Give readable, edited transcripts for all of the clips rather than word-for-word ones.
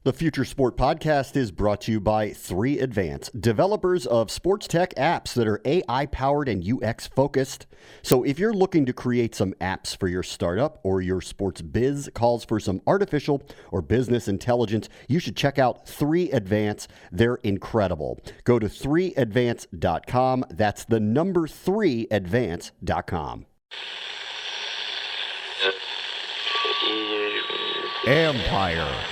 The Future Sport Podcast is brought to you by 3Advance, developers of sports tech apps that are AI-powered and UX-focused. So if you're looking to create some apps for your startup or your sports biz calls for some artificial or business intelligence, you should check out 3Advance. They're incredible. Go to 3advance.com. That's the number 3advance.com. Empire.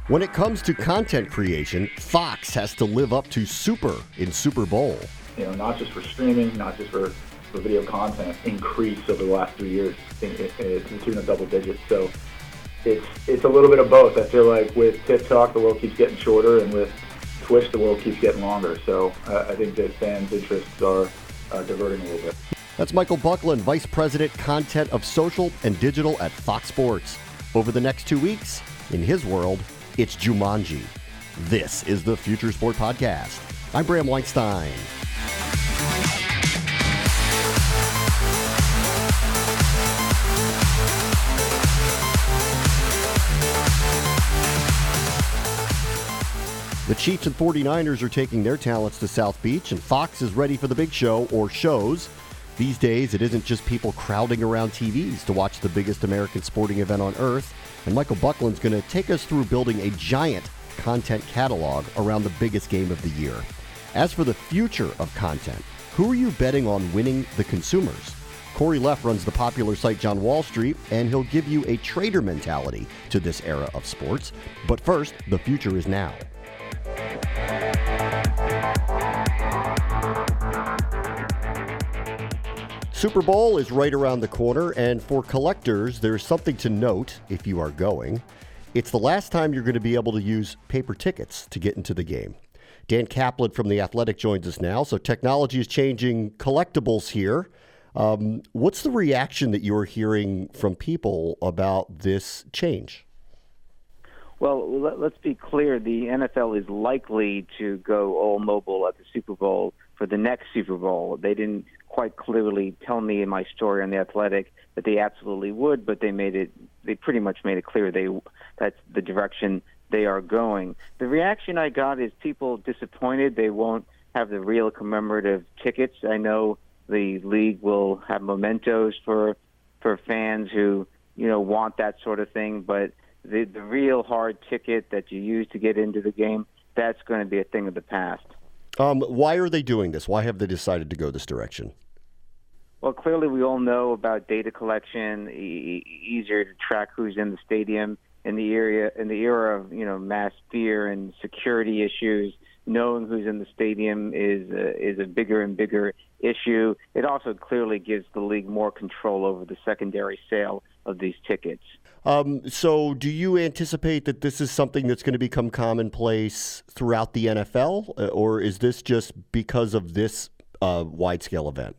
When it comes to content creation, Fox has to live up to Super in Super Bowl. Not just for streaming, not just for video content, increased over the last 3 years to the tune of double digits. So it's a little bit of both. I feel like with TikTok, the world keeps getting shorter, and with Twitch, the world keeps getting longer. So I think that fans' interests are diverting a little bit. That's Michael Bucklin, Vice President, Content of Social and Digital at Fox Sports. Over the next 2 weeks, in his world, it's Jumanji. This is the Future Sport Podcast. I'm Bram Weinstein. The Chiefs and 49ers are taking their talents to South Beach, and Fox is ready for the big show, or shows. These days, it isn't just people crowding around TVs to watch the biggest American sporting event on earth. And Michael Bucklin's going to take us through building a giant content catalog around the biggest game of the year. As for the future of content, who are you betting on winning the consumers? Corey Leff runs the popular site John Wall Street, and he'll give you a trader mentality to this era of sports. But first, the future is now. Super Bowl is right around the corner, and for collectors, there's something to note if you are going. It's the last time you're going to be able to use paper tickets to get into the game. Dan Kaplan from The Athletic joins us now. So technology is changing collectibles here. What's the reaction that you're hearing from people about this change? Well, let's be clear. The NFL is likely to go all mobile at the Super Bowl for the next Super Bowl. They didn't quite clearly tell me in my story on The Athletic that they absolutely would, but they pretty much made it clear that's the direction they are going. The reaction I got is people disappointed they won't have the real commemorative tickets. I know the league will have mementos for fans who, want that sort of thing, but the real hard ticket that you use to get into the game, that's going to be a thing of the past. Why are they doing this? Why have they decided to go this direction? Well, clearly we all know about data collection, easier to track who's in the stadium. In the era of mass fear and security issues, knowing who's in the stadium is a bigger and bigger issue. It also clearly gives the league more control over the secondary sale of these tickets. So do you anticipate that this is something that's going to become commonplace throughout the NFL, or is this just because of this wide-scale event?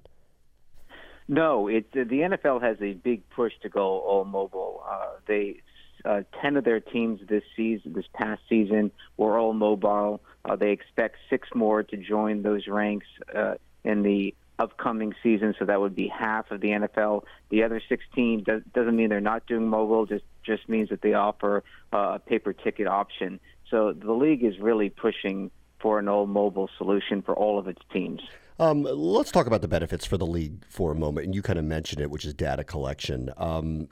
No, the NFL has a big push to go all mobile. 10 of their teams this past season, were all mobile. They expect 6 more to join those ranks in the upcoming season, so that would be half of the NFL. The other 16 doesn't mean they're not doing mobile, just means that they offer a paper ticket option. So the league is really pushing for an all mobile solution for all of its teams. Let's talk about the benefits for the league for a moment, and you kind of mentioned it, which is data collection.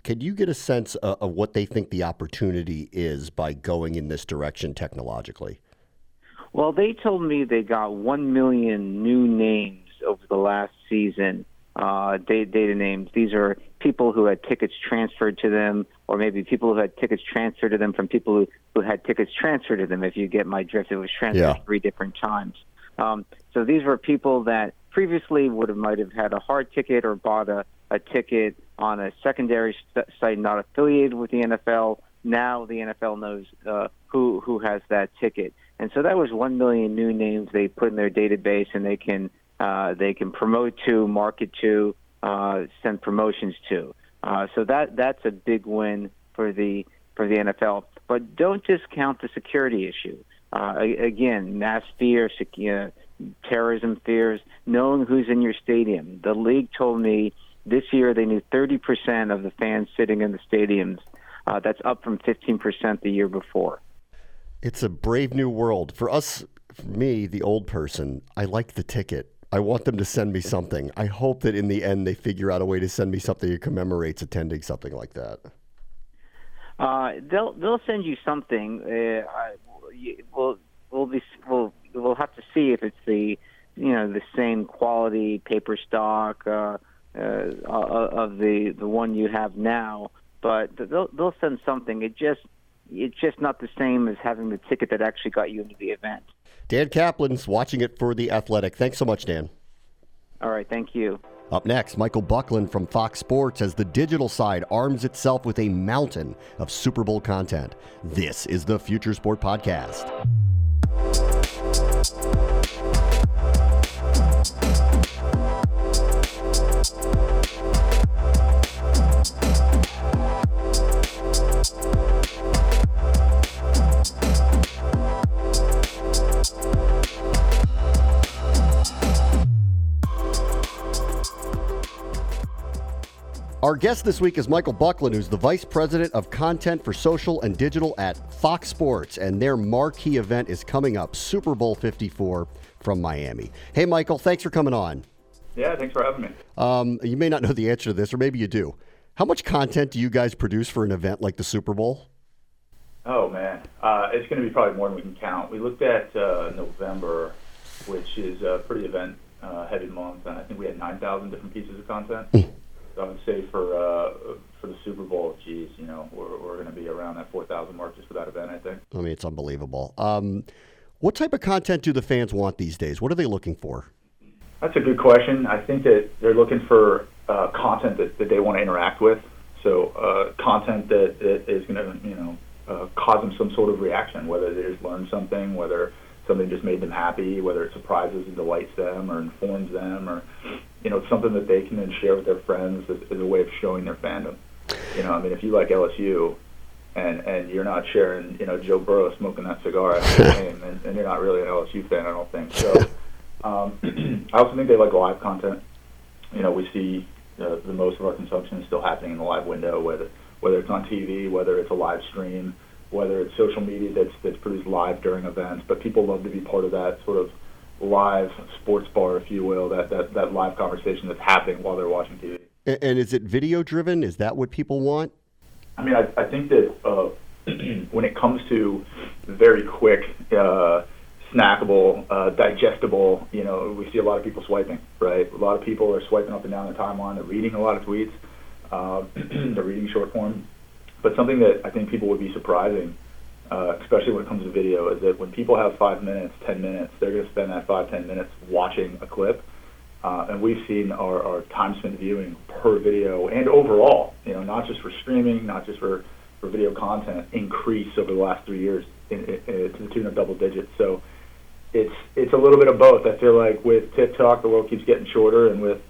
Can you get a sense of what they think the opportunity is by going in this direction technologically? Well, they told me they got 1 million new names over the last season, data names. These are people who had tickets transferred to them, or maybe people who had tickets transferred to them from people who had tickets transferred to them, if you get my drift. It was transferred 3 different times. So these were people that previously might have had a hard ticket or bought a ticket on a secondary site not affiliated with the NFL. Now the NFL knows who has that ticket. And so that was 1 million new names they put in their database, and they can promote to, market to, send promotions to. So that's a big win for the NFL. But don't discount the security issue. Again, mass fear, terrorism fears, knowing who's in your stadium. The league told me This year, they need 30% of the fans sitting in the stadiums. That's up from 15% the year before. It's a brave new world. For me, the old person, I like the ticket. I want them to send me something. I hope that in the end they figure out a way to send me something that commemorates attending something like that. They'll send you something. We'll have to see if it's the same quality paper stock of the one you have now. But they'll send something. It's just not the same as having the ticket that actually got you into the event. Dan Kaplan's watching it for The Athletic. Thanks so much, Dan. All right, thank you. Up next, Michael Bucklin from Fox Sports as the digital side arms itself with a mountain of Super Bowl content. This is the Future Sport Podcast. Our guest this week is Michael Bucklin, who's the Vice President of Content for Social and Digital at Fox Sports, and their marquee event is coming up, Super Bowl 54 from Miami. Hey, Michael, thanks for coming on. Yeah, thanks for having me. You may not know the answer to this, or maybe you do. How much content do you guys produce for an event like the Super Bowl? Oh, man. It's going to be probably more than we can count. We looked at November, which is a pretty event-heavy month, and I think we had 9,000 different pieces of content. So I would say for the Super Bowl, we're going to be around that 4,000 mark just for that event, I think. I mean, it's unbelievable. What type of content do the fans want these days? What are they looking for? That's a good question. I think that they're looking for content that they want to interact with. So content that is going to, cause them some sort of reaction, whether they just learn something, whether something just made them happy, whether it surprises and delights them or informs them, or something that they can then share with their friends as a way of showing their fandom. If you like LSU and you're not sharing, Joe Burrow smoking that cigar after the game, and you're not really an LSU fan, I don't think. So I also think they like live content. We see the most of our consumption is still happening in the live window, whether it's on TV, whether it's a live stream, whether it's social media that's produced live during events. But people love to be part of that sort of live sports bar, if you will, that live conversation that's happening while they're watching TV. And is it video driven? Is that what people want? I mean, I think that when it comes to very quick, snackable, digestible, we see a lot of people swiping, right? A lot of people are swiping up and down the timeline. They're reading a lot of tweets. They're reading short form. But something that I think people would be surprising, especially when it comes to video, is that when people have 5 minutes, 10 minutes, they're going to spend that 5-10 minutes watching a clip. And we've seen our time spent viewing per video and overall, not just for streaming, not just for video content, increase over the last 3 years to the tune of double digits. So it's a little bit of both. I feel like with TikTok, the world keeps getting shorter, and with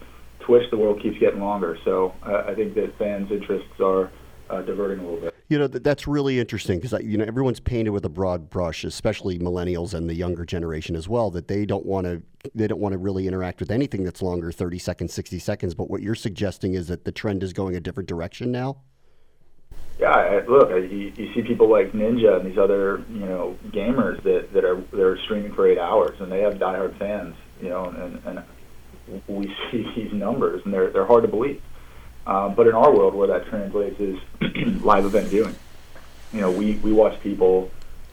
Twitch, the world keeps getting longer. So I think that fans' interests are diverting a little bit. That's really interesting because everyone's painted with a broad brush, especially millennials and the younger generation as well, that they don't want to really interact with anything that's longer, 30 seconds, 60 seconds. But what you're suggesting is that the trend is going a different direction now. Yeah, look, you see people like Ninja and these other gamers that are streaming for 8 hours, and they have diehard fans, and we see these numbers, and they're hard to believe. But in our world, where that translates is live event viewing. We watch people,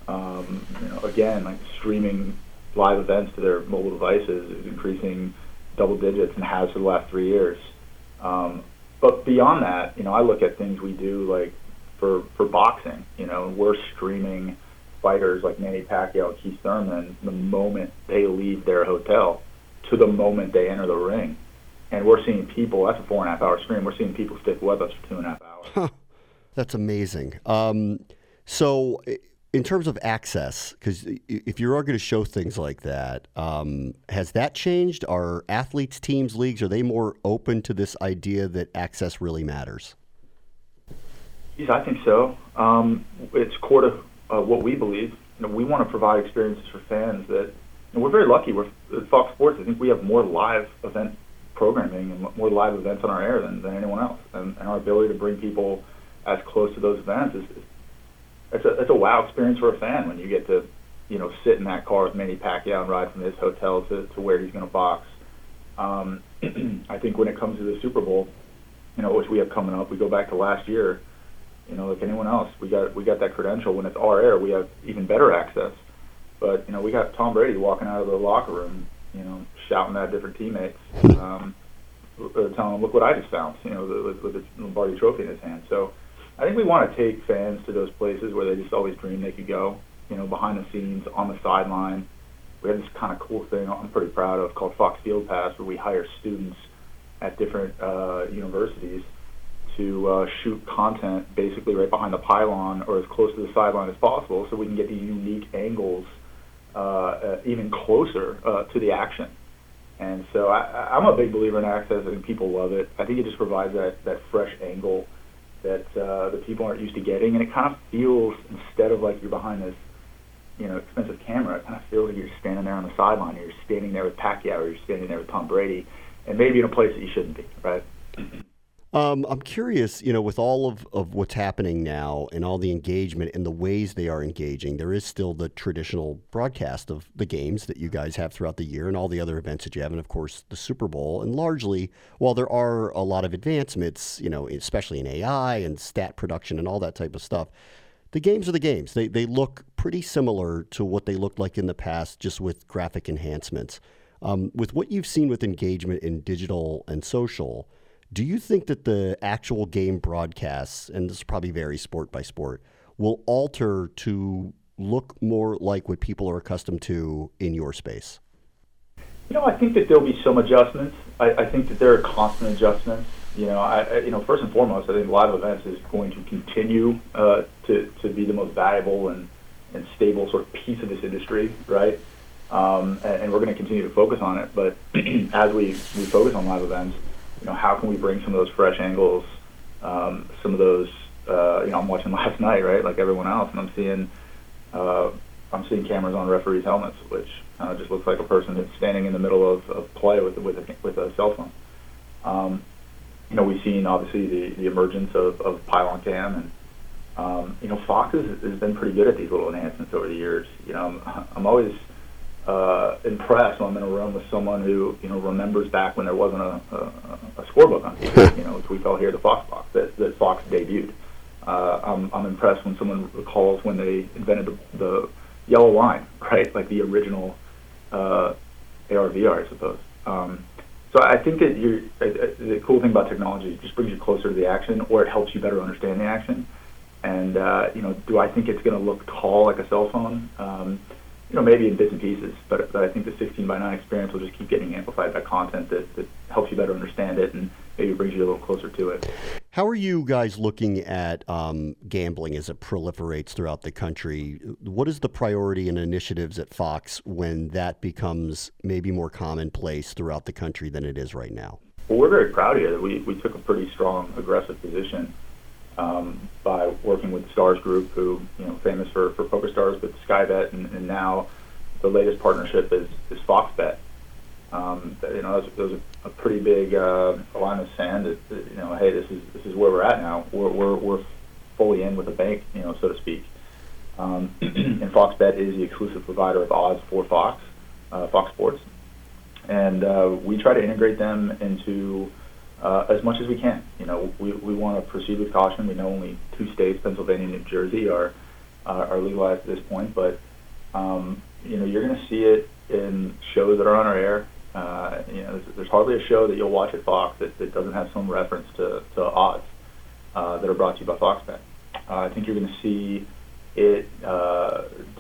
again, like streaming live events to their mobile devices is increasing double digits and has for the last 3 years. But beyond that, I look at things we do like for boxing. We're streaming fighters like Manny Pacquiao and Keith Thurman the moment they leave their hotel to the moment they enter the ring. And we're seeing people, that's a 4.5 hour stream, we're seeing people stick with us for 2.5 hours. Huh. That's amazing. So in terms of access, because if you are going to show things like that, has that changed? Are athletes, teams, leagues, are they more open to this idea that access really matters? Yes, I think so. It's core to what we believe. We want to provide experiences for fans that, we're very lucky. We're at Fox Sports. I think we have more live event programming and more live events on our air than anyone else. And our ability to bring people as close to those events it's a wow experience for a fan when you get to, sit in that car with Manny Pacquiao and ride from his hotel to where he's going to box. I think when it comes to the Super Bowl, which we have coming up, we go back to last year, like anyone else, we got that credential. When it's our air, we have even better access. But, we got Tom Brady walking out of the locker room, shouting at different teammates, telling them, look what I just found, with the Lombardi trophy in his hand. So I think we want to take fans to those places where they just always dreamed they could go, behind the scenes, on the sideline. We have this kind of cool thing I'm pretty proud of called Fox Field Pass, where we hire students at different universities to shoot content basically right behind the pylon or as close to the sideline as possible, so we can get these unique angles even closer to the action. And so I'm a big believer in access. I think people love it. I think it just provides that fresh angle that the people aren't used to getting, and it kind of feels, instead of like you're behind this expensive camera, it kind of feels like you're standing there on the sideline, or you're standing there with Pacquiao, or you're standing there with Tom Brady, and maybe in a place that you shouldn't be, right? I'm curious, with all of what's happening now and all the engagement and the ways they are engaging, there is still the traditional broadcast of the games that you guys have throughout the year and all the other events that you have, and of course the Super Bowl. And largely, while there are a lot of advancements, especially in AI and stat production and all that type of stuff, the games are the games. They look pretty similar to what they looked like in the past, just with graphic enhancements. With what you've seen with engagement in digital and social, do you think that the actual game broadcasts, and this probably varies sport by sport, will alter to look more like what people are accustomed to in your space? I think that there'll be some adjustments. I think that there are constant adjustments. First and foremost, I think live events is going to continue to be the most valuable and stable sort of piece of this industry, right? And we're going to continue to focus on it. But as we focus on live events, how can we bring some of those fresh angles, some of those, I'm watching last night, right, like everyone else, and I'm seeing cameras on referees' helmets, which just looks like a person that's standing in the middle of play with a cell phone. We've seen, obviously, the emergence of pylon cam, and Fox has been pretty good at these little enhancements over the years. I'm always impressed when I'm in a room with someone who remembers back when there wasn't a scorebook on TV, which we call here the Fox box that Fox debuted. I'm impressed when someone recalls when they invented the yellow line, right, like the original AR/VR, I suppose. So I think that the cool thing about technology, it just brings you closer to the action, or it helps you better understand the action. And do I think it's going to look tall like a cell phone? Maybe in bits and pieces, but I think the 16:9 experience will just keep getting amplified by content that helps you better understand it and maybe brings you a little closer to it. How are you guys looking at gambling as it proliferates throughout the country? What is the priority and initiatives at Fox when that becomes maybe more commonplace throughout the country than it is right now? Well, we're very proud of it. We took a pretty strong, aggressive position by working with the Stars Group, who famous for Poker Stars, but Sky Bet, and now the latest partnership is Fox Bet. That was a pretty big line of sand. That, hey, this is where we're at now. We're fully in with the bank, so to speak. And Fox Bet is the exclusive provider of odds for Fox Sports, and we try to integrate them into as much as we can. We want to proceed with caution. We know only 2 states, Pennsylvania and New Jersey, are legalized at this point, but you're going to see it in shows that are on our air. There's hardly a show that you'll watch at Fox that doesn't have some reference to odds that are brought to you by Fox Bet. I think you're going to see it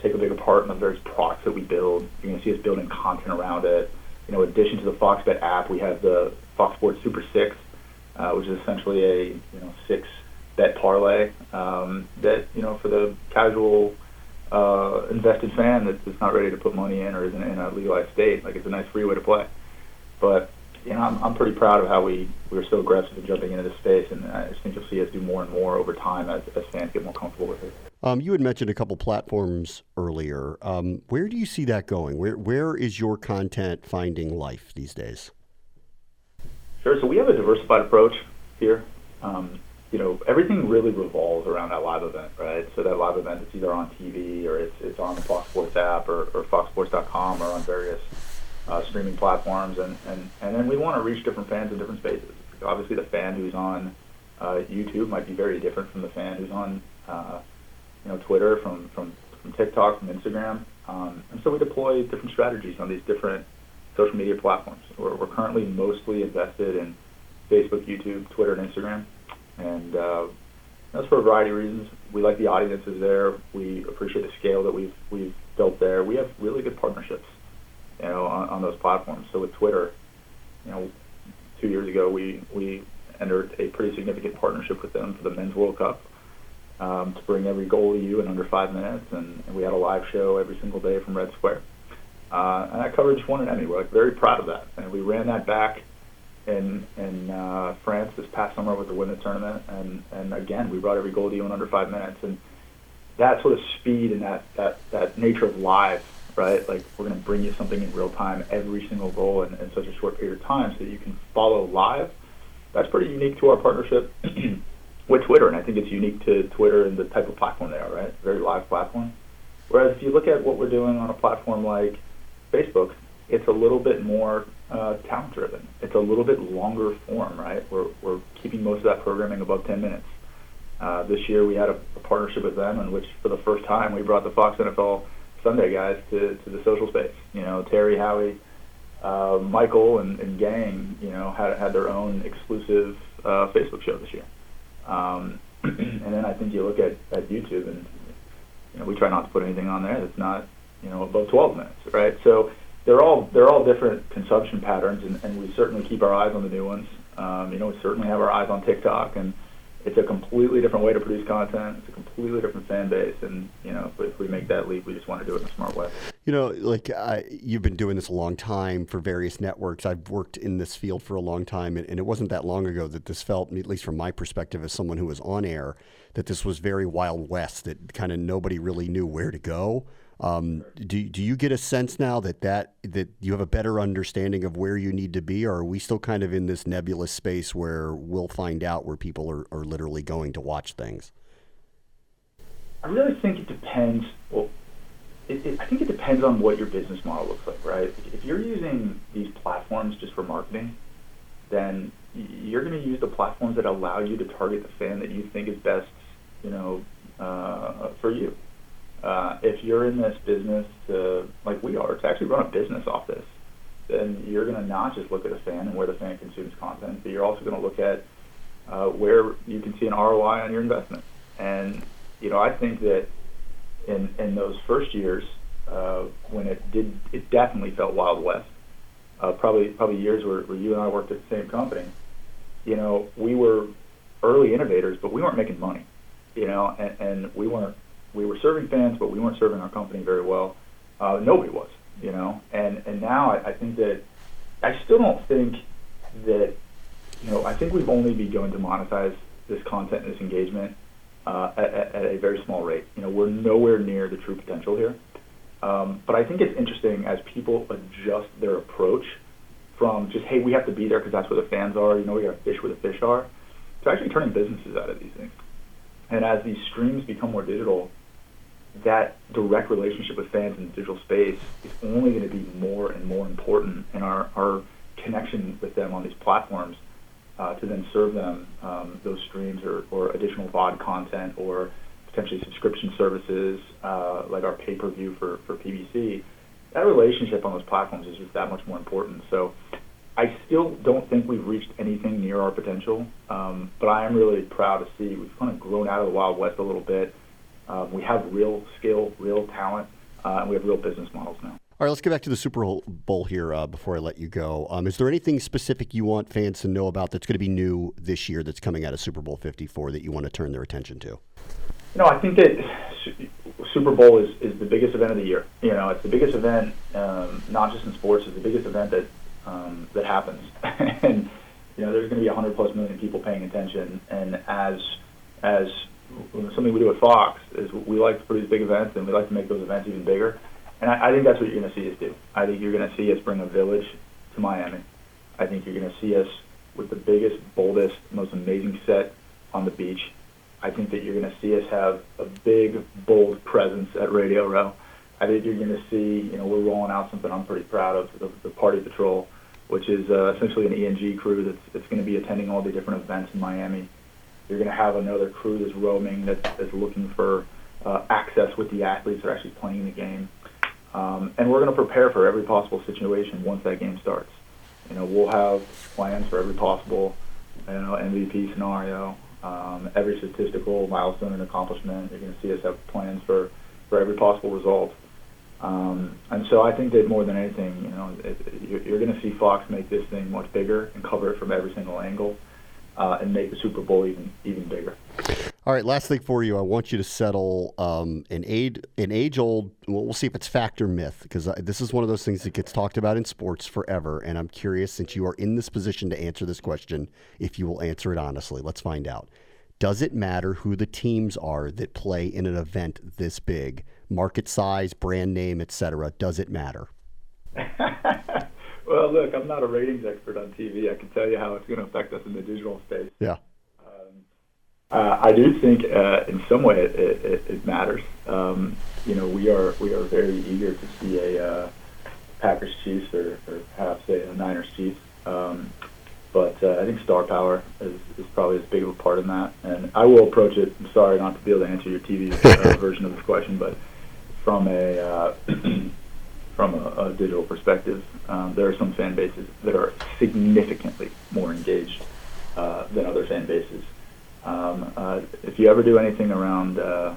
take a bigger part in the various products that we build. You're going to see us building content around it. In addition to the Fox Bet app, we have the Fox Sports Super 6, which is essentially a 6-bet parlay that for the casual invested fan that's not ready to put money in or isn't in a legalized state. Like, it's a nice free way to play. But I'm pretty proud of how we were so aggressive in jumping into this space, and I just think you'll see us do more and more over time as fans get more comfortable with it. You had mentioned a couple platforms earlier. Where do you see that going? Where is your content finding life these days? Sure. So we have a diversified approach here. Everything really revolves around that live event, right? So that live event, it's either on TV or it's on the Fox Sports app or foxsports.com or on various streaming platforms. And then we want to reach different fans in different spaces. Obviously, the fan who's on YouTube might be very different from the fan who's on Twitter, from TikTok, from Instagram. And so we deploy different strategies on these different social media platforms. We're currently mostly invested in Facebook, YouTube, Twitter, and Instagram. And that's for a variety of reasons. We like the audiences there. We appreciate the scale that we've built there. We have really good partnerships, on those platforms. So with Twitter, 2 years ago, we entered a pretty significant partnership with them for the Men's World Cup to bring every goal to you in under 5 minutes. And we had a live show every single day from Red Square. And that coverage won an Emmy. We're very proud of that. And we ran that back in France this past summer with the women's tournament, and again, we brought every goal to you in under 5 minutes, and that sort of speed and that nature of live, right? Like, we're going to bring you something in real time, every single goal in such a short period of time, so that you can follow live. That's pretty unique to our partnership with Twitter, and I think it's unique to Twitter and the type of platform they are, right? Very live platform. Whereas if you look at what we're doing on a platform like Facebook, it's a little bit more talent-driven. It's a little bit longer form, right? We're keeping most of that programming above 10 minutes. This year we had a partnership with them in which, for the first time, we brought the Fox NFL Sunday guys to the social space. Terry, Howie, Michael, and gang, had their own exclusive Facebook show this year. And then I think you look at YouTube, and we try not to put anything on there that's not above 12 minutes, right? So they're all different consumption patterns, and we certainly keep our eyes on the new ones. We certainly have our eyes on TikTok, and it's a completely different way to produce content. It's a completely different fan base, and if we make that leap, we just want to do it in a smart way. You've been doing this a long time for various networks. I've worked in this field for a long time, and it wasn't that long ago that this felt, at least from my perspective as someone who was on air, that this was very Wild West, that kind of nobody really knew where to go. Do you get a sense now that you have a better understanding of where you need to be, or are we still kind of in this nebulous space where we'll find out where people are literally going to watch things? I really think it depends. Well, I think it depends on what your business model looks like, right? If you're using these platforms just for marketing, then you're going to use the platforms that allow you to target the fan that you think is best, for you. If you're in this business like we are, to actually run a business off this, then you're going to not just look at a fan and where the fan consumes content, but you're also going to look at where you can see an ROI on your investment. And I think that in those first years, when it definitely felt Wild West. Probably years where you and I worked at the same company. We were early innovators, but we weren't making money. And we were serving fans, but we weren't serving our company very well. Nobody was, And now I think that I still don't think that, I think we've only begun to monetize this content and this engagement at a very small rate. We're nowhere near the true potential here. But I think it's interesting as people adjust their approach from just, hey, we have to be there because that's where the fans are, we got to fish where the fish are, to actually turning businesses out of these things. And as these streams become more digital, that direct relationship with fans in the digital space is only going to be more and more important, and our connection with them on these platforms to then serve them those streams or additional VOD content or potentially subscription services like our pay-per-view for PBC, that relationship on those platforms is just that much more important. So I still don't think we've reached anything near our potential, but I am really proud to see we've kind of grown out of the Wild West a little bit. We have real skill, real talent, and we have real business models now. All right, let's get back to the Super Bowl here before I let you go. Is there anything specific you want fans to know about that's going to be new this year that's coming out of Super Bowl 54 that you want to turn their attention to? I think that Super Bowl is the biggest event of the year. It's the biggest event, not just in sports. It's the biggest event that happens. And there's going to be 100+ million people paying attention. And as something we do at Fox is we like to produce big events, and we like to make those events even bigger. And I think that's what you're going to see us do. I think you're going to see us bring a village to Miami. I think you're going to see us with the biggest, boldest, most amazing set on the beach. I think that you're going to see us have a big, bold presence at Radio Row. I think you're going to see, we're rolling out something I'm pretty proud of, the Party Patrol, which is essentially an ENG crew that's going to be attending all the different events in Miami. You're going to have another crew that's roaming, that's looking for access with the athletes that are actually playing the game. And we're going to prepare for every possible situation once that game starts. We'll have plans for every possible, MVP scenario, every statistical milestone and accomplishment. You're going to see us have plans for every possible result. And so I think that more than anything, you're going to see Fox make this thing much bigger and cover it from every single angle, and make the Super Bowl even bigger. All right, last thing for you. I want you to settle an age-old, we'll see if it's fact or myth, because this is one of those things that gets talked about in sports forever, and I'm curious, since you are in this position to answer this question, if you will answer it honestly. Let's find out. Does it matter who the teams are that play in an event this big? Market size, brand name, etc. Does it matter? Well, look, I'm not a ratings expert on TV. I can tell you how it's going to affect us in the digital space. Yeah. I do think in some way it matters. We are very eager to see a Packers Chiefs or perhaps a Niners Chiefs. But I think star power is probably as big of a part in that. And I will approach it, I'm sorry not to be able to answer your TV version of this question, but from a digital perspective, there are some fan bases that are significantly more engaged than other fan bases. If you ever do anything around the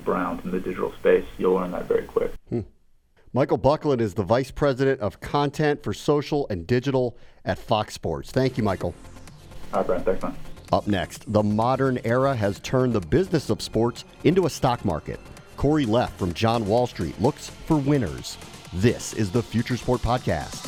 Browns in the digital space, you'll learn that very quick. Michael Bucklin is the Vice President of Content for Social and Digital at Fox Sports. Thank you, Michael. All right, Brian. Thanks, man. Up next, the modern era has turned the business of sports into a stock market. Corey Leff from John Wall Street looks for winners. This is the Future Sport Podcast.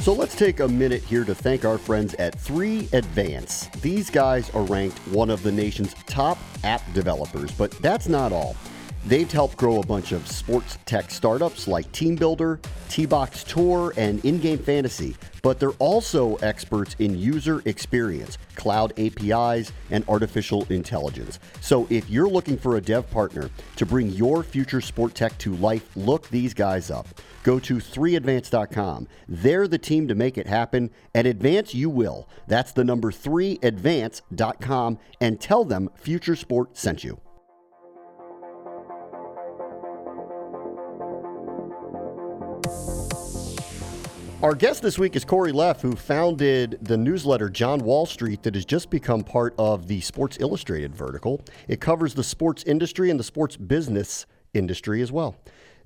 So let's take a minute here to thank our friends at 3Advance. These guys are ranked one of the nation's top app developers, but that's not all. They've helped grow a bunch of sports tech startups like Team Builder, T-Box Tour, and In-Game Fantasy, but they're also experts in user experience, cloud APIs, and artificial intelligence. So if you're looking for a dev partner to bring your future sport tech to life, look these guys up. Go to 3advance.com. They're the team to make it happen, and advance you will. That's the number 3advance.com, and tell them Future Sport sent you. Our guest this week is Corey Leff, who founded the newsletter John Wall Street that has just become part of the Sports Illustrated vertical. It covers the sports industry and the sports business industry as well.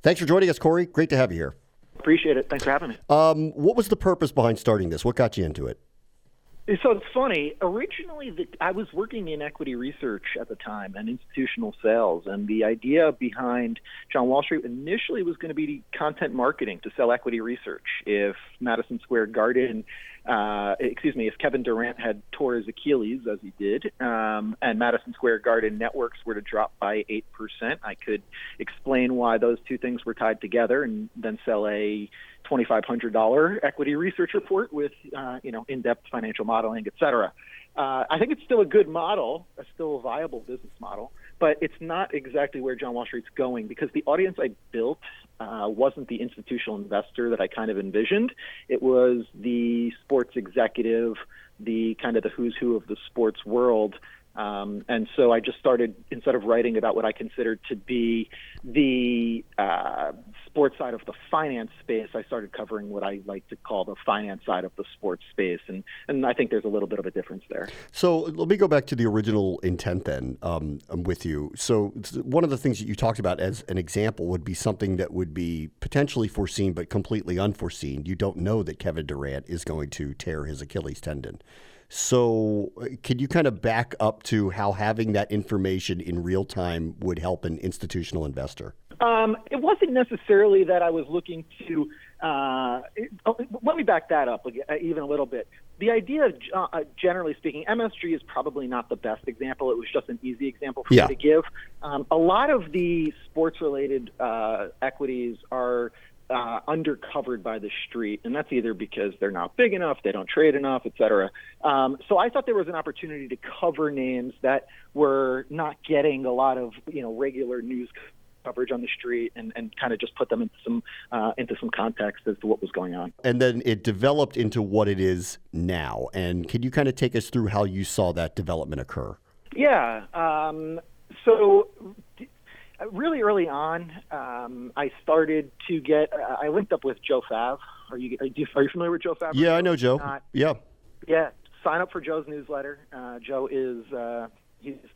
Thanks for joining us, Corey. Great to have you here. Appreciate it. Thanks for having me. What was the purpose behind starting this? What got you into it? So it's funny. Originally, I was working in equity research at the time and institutional sales, and the idea behind John Wall Street initially was going to be content marketing to sell equity research. If Madison Square Garden, if Kevin Durant had tore his Achilles, as he did, and Madison Square Garden networks were to drop by 8%, I could explain why those two things were tied together and then sell a $2,500 equity research report with, in-depth financial modeling, et cetera. I think it's still a good model, still a viable business model, but it's not exactly where John Wall Street's going because the audience I built wasn't the institutional investor that I kind of envisioned. It was the sports executive, the kind of the who's who of the sports world. And so I just started, instead of writing about what I considered to be the sports side of the finance space, I started covering what I like to call the finance side of the sports space. And I think there's a little bit of a difference there. So let me go back to the original intent then with you. So one of the things that you talked about as an example would be something that would be potentially foreseen but completely unforeseen. You don't know that Kevin Durant is going to tear his Achilles tendon. So could you kind of back up to how having that information in real time would help an institutional investor? It wasn't necessarily that I was looking to let me back that up even a little bit. The idea, generally speaking, MSG is probably not the best example. It was just an easy example for me to give. A lot of the sports-related equities are undercovered by the street, and that's either because they're not big enough, they don't trade enough, et cetera. So I thought there was an opportunity to cover names that were not getting a lot of regular news coverage on the street, and kind of just put them into some context as to what was going on. And then it developed into what it is now. And can you kind of take us through how you saw that development occur? Yeah. So really early on, I started to get. I linked up with Joe Fav. Are you familiar with Joe Fav? Yeah, I know Joe. Yeah. Sign up for Joe's newsletter. Joe is.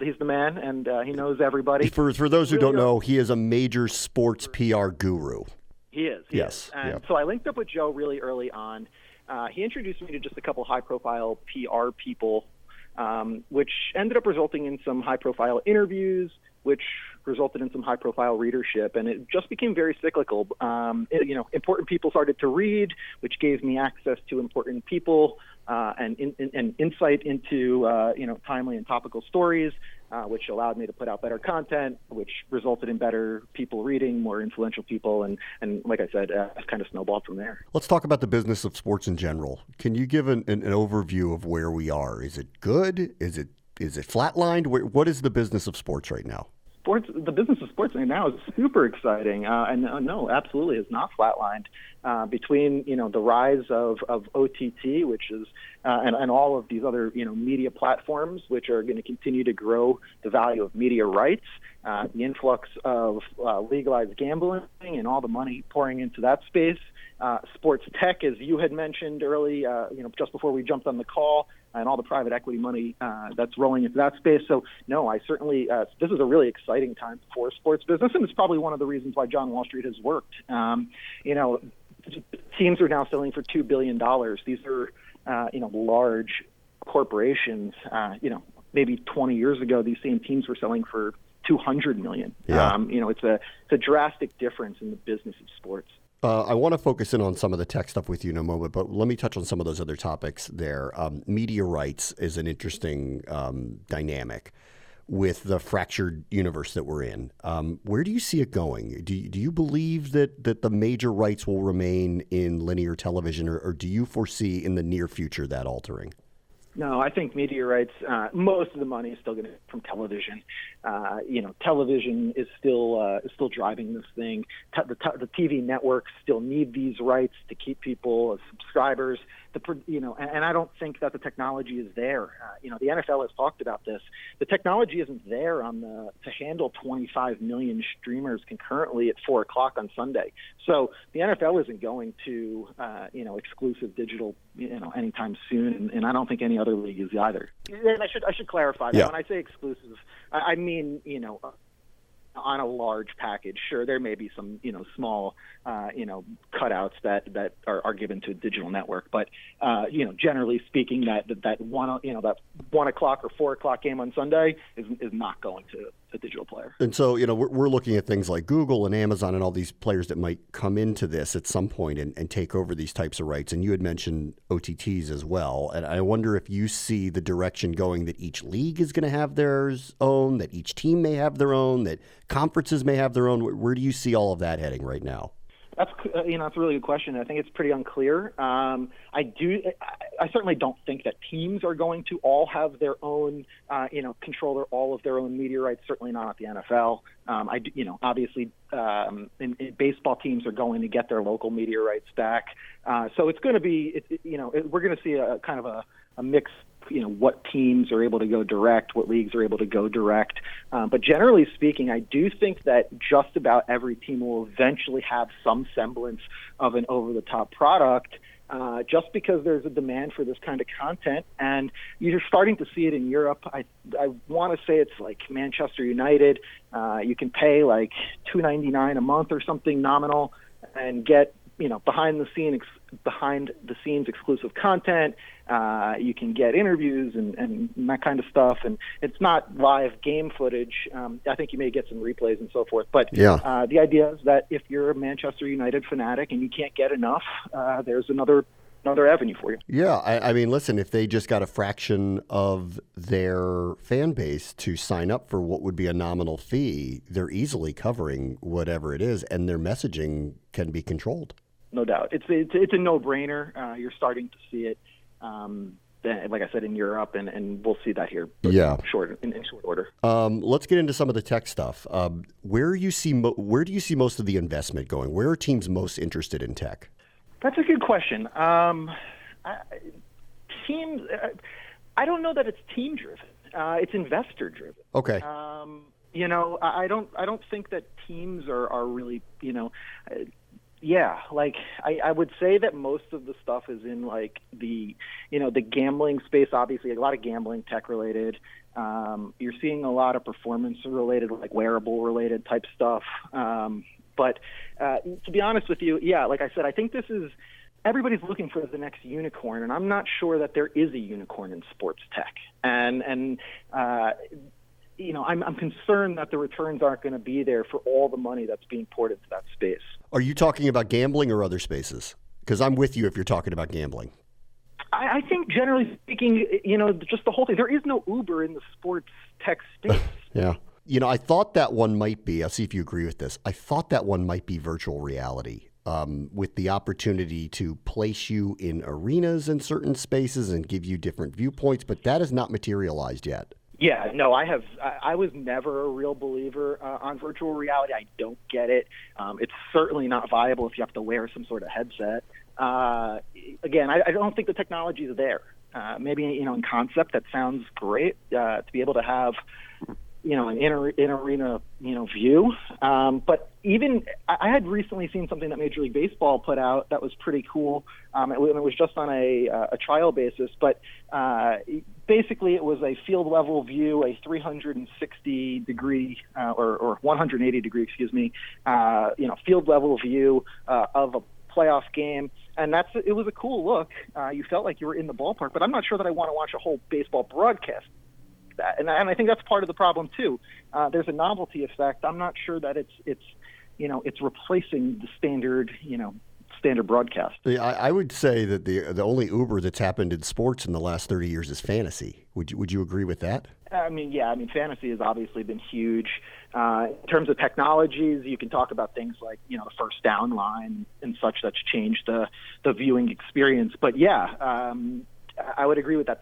He's the man, and he knows everybody. For those who don't know, he is a major sports PR guru. He is. Yes. And so I linked up with Joe really early on. He introduced me to just a couple high-profile PR people, which ended up resulting in some high-profile interviews, which resulted in some high-profile readership, and it just became very cyclical. Important people started to read, which gave me access to important people and insight into timely and topical stories, which allowed me to put out better content, which resulted in better people reading, more influential people, and like I said, it's kind of snowballed from there. Let's talk about the business of sports in general. Can you give an overview of where we are? Is it good? Is it flatlined? What is the business of sports right now? The business of sports right now is super exciting, and no, absolutely is not flatlined. Between the rise of OTT, which is and all of these other media platforms, which are going to continue to grow the value of media rights, the influx of legalized gambling and all the money pouring into that space, sports tech, as you had mentioned early, just before we jumped on the call, and all the private equity money that's rolling into that space. So, no, I certainly this is a really exciting time for sports business, and it's probably one of the reasons why John Wall Street has worked. Teams are now selling for $2 billion. These are, large corporations. Maybe 20 years ago, these same teams were selling for $200 million. Yeah. It's a drastic difference in the business of sports. I want to focus in on some of the tech stuff with you in a moment, but let me touch on some of those other topics there. Media rights is an interesting dynamic with the fractured universe that we're in. Where do you see it going? Do you believe that the major rights will remain in linear television, or do you foresee in the near future that altering? No, I think media rights, most of the money is still going to come from television. Television is still driving this thing. The TV networks still need these rights to keep people as subscribers. And I don't think that the technology is there. The NFL has talked about this. The technology isn't there to handle 25 million streamers concurrently at 4:00 on Sunday. So the NFL isn't going to, exclusive digital, anytime soon, and I don't think any other league is either. And I should clarify that. Yeah. When I say exclusive, I mean, on a large package. Sure, there may be some, small, cutouts that are given to a digital network, but generally speaking, that 1 o'clock or 4:00 game on Sunday is not going to a digital player. And so, we're looking at things like Google and Amazon and all these players that might come into this at some point and take over these types of rights. And you had mentioned OTTs as well. And I wonder if you see the direction going that each league is going to have their own, that each team may have their own, that conferences may have their own. Where do you see all of that heading right now? That's a really good question. I think it's pretty unclear. I certainly don't think that teams are going to all have their own, control all of their own media rights. Certainly not at the NFL. Obviously, in baseball teams are going to get their local media rights back. So it's going to be, we're going to see a kind of a mix. What teams are able to go direct, what leagues are able to go direct. But generally speaking, I do think that just about every team will eventually have some semblance of an over-the-top product, just because there's a demand for this kind of content. And you're starting to see it in Europe. I want to say it's like Manchester United. You can pay like $2.99 a month or something nominal and get behind the scenes exclusive content. You can get interviews and that kind of stuff. And it's not live game footage. I think you may get some replays and so forth. But the idea is that if you're a Manchester United fanatic and you can't get enough, there's another avenue for you. Yeah, I mean, listen, if they just got a fraction of their fan base to sign up for what would be a nominal fee, they're easily covering whatever it is, and their messaging can be controlled. No doubt. It's a no-brainer. You're starting to see it, like I said, in Europe, and we'll see that here in short order. Let's get into some of the tech stuff. Where do you see most of the investment going? Where are teams most interested in tech? That's a good question. Teams, I don't know that it's team driven. It's investor driven. Okay. I don't think that teams are really, I would say that most of the stuff is in like the gambling space. Obviously, a lot of gambling tech related. You're seeing a lot of performance related, like wearable related type stuff. But to be honest with you, like I said, I think everybody's looking for the next unicorn, and I'm not sure that there is a unicorn in sports tech. And I'm concerned that the returns aren't going to be there for all the money that's being poured into that space. Are you talking about gambling or other spaces? Because I'm with you if you're talking about gambling. I think generally speaking, just the whole thing. There is no Uber in the sports tech space. Yeah. I thought that one might be, I'll see if you agree with this, I thought that one might be virtual reality with the opportunity to place you in arenas in certain spaces and give you different viewpoints, but that has not materialized yet. Yeah, no, I was never a real believer on virtual reality. I don't get it. It's certainly not viable if you have to wear some sort of headset. Again, I don't think the technology is there. Maybe, in concept, that sounds great to be able to have an in-arena, view. But even I had recently seen something that Major League Baseball put out that was pretty cool. It was just on a trial basis, but basically it was a field level view, a 360 degree or 180 degree, field level view of a playoff game. And it was a cool look. You felt like you were in the ballpark, but I'm not sure that I want to watch a whole baseball broadcast. That. And I think that's part of the problem too. There's a novelty effect. I'm not sure that it's replacing the standard broadcast. Yeah, I would say that the only Uber that's happened in sports in the last 30 years is fantasy. Would you agree with that? Fantasy has obviously been huge. In terms of technologies, you can talk about things like, the first down line and such that's changed the viewing experience. But I would agree with that.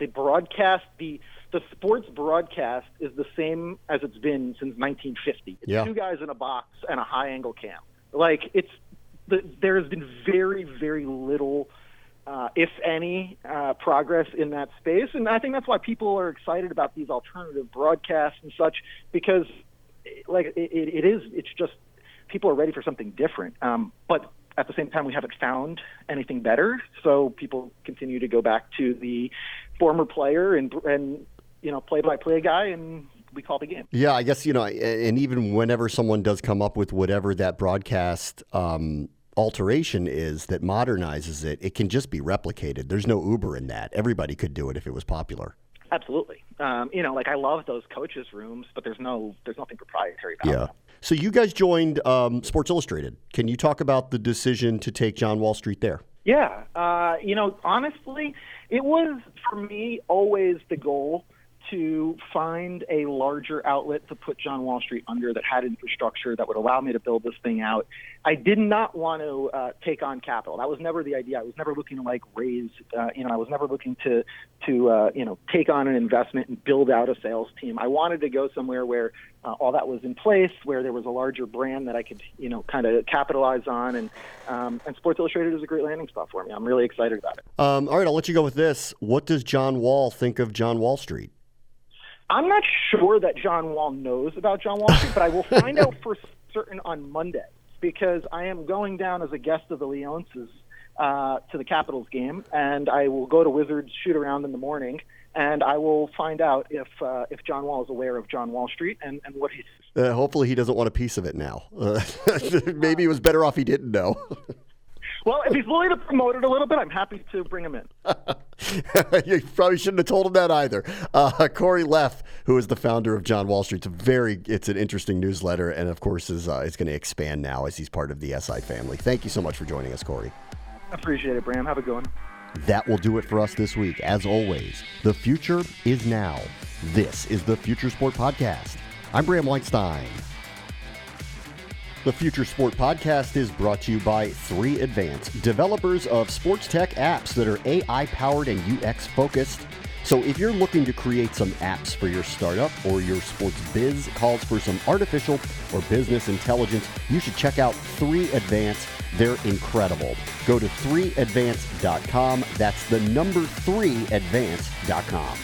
The sports broadcast is the same as it's been since 1950. It's two guys in a box and a high-angle cam. There has been very, very little, if any, progress in that space. And I think that's why people are excited about these alternative broadcasts and such, because it's just people are ready for something different. But at the same time, we haven't found anything better, so people continue to go back to the former player and play-by-play guy, and we call the game. Yeah, I guess, and even whenever someone does come up with whatever that broadcast alteration is that modernizes it, it can just be replicated. There's no Uber in that. Everybody could do it if it was popular. Absolutely. I love those coaches' rooms, but there's nothing proprietary about them. So you guys joined Sports Illustrated. Can you talk about the decision to take John Wall Street there? Yeah. Honestly, it was, for me, always the goal to find a larger outlet to put John Wall Street under that had infrastructure that would allow me to build this thing out. I did not want to take on capital. That was never the idea. I was never looking to raise, I was never looking to take on an investment and build out a sales team. I wanted to go somewhere where all that was in place, where there was a larger brand that I could, kind of capitalize on. And Sports Illustrated is a great landing spot for me. I'm really excited about it. All right, I'll let you go with this. What does John Wall think of John Wall Street? I'm not sure that John Wall knows about John Wall Street, but I will find out for certain on Monday, because I am going down as a guest of the Leonces to the Capitals game, and I will go to Wizards shoot around in the morning, and I will find out if John Wall is aware of John Wall Street and what he's. Hopefully he doesn't want a piece of it now. Maybe it was better off he didn't know. Well, if he's willing to promote it a little bit, I'm happy to bring him in. You probably shouldn't have told him that either. Corey Leff, who is the founder of John Wall Street, it's an interesting newsletter, and of course is going to expand now as he's part of the SI family. Thank you so much for joining us, Corey. Appreciate it, Bram. Have a good one. That will do it for us this week. As always, the future is now. This is the Future Sport Podcast. I'm Bram Weinstein. The Future Sport Podcast is brought to you by 3Advance, developers of sports tech apps that are AI-powered and UX-focused. So if you're looking to create some apps for your startup or your sports biz calls for some artificial or business intelligence, you should check out 3Advance. They're incredible. Go to 3advance.com. That's the number 3advance.com.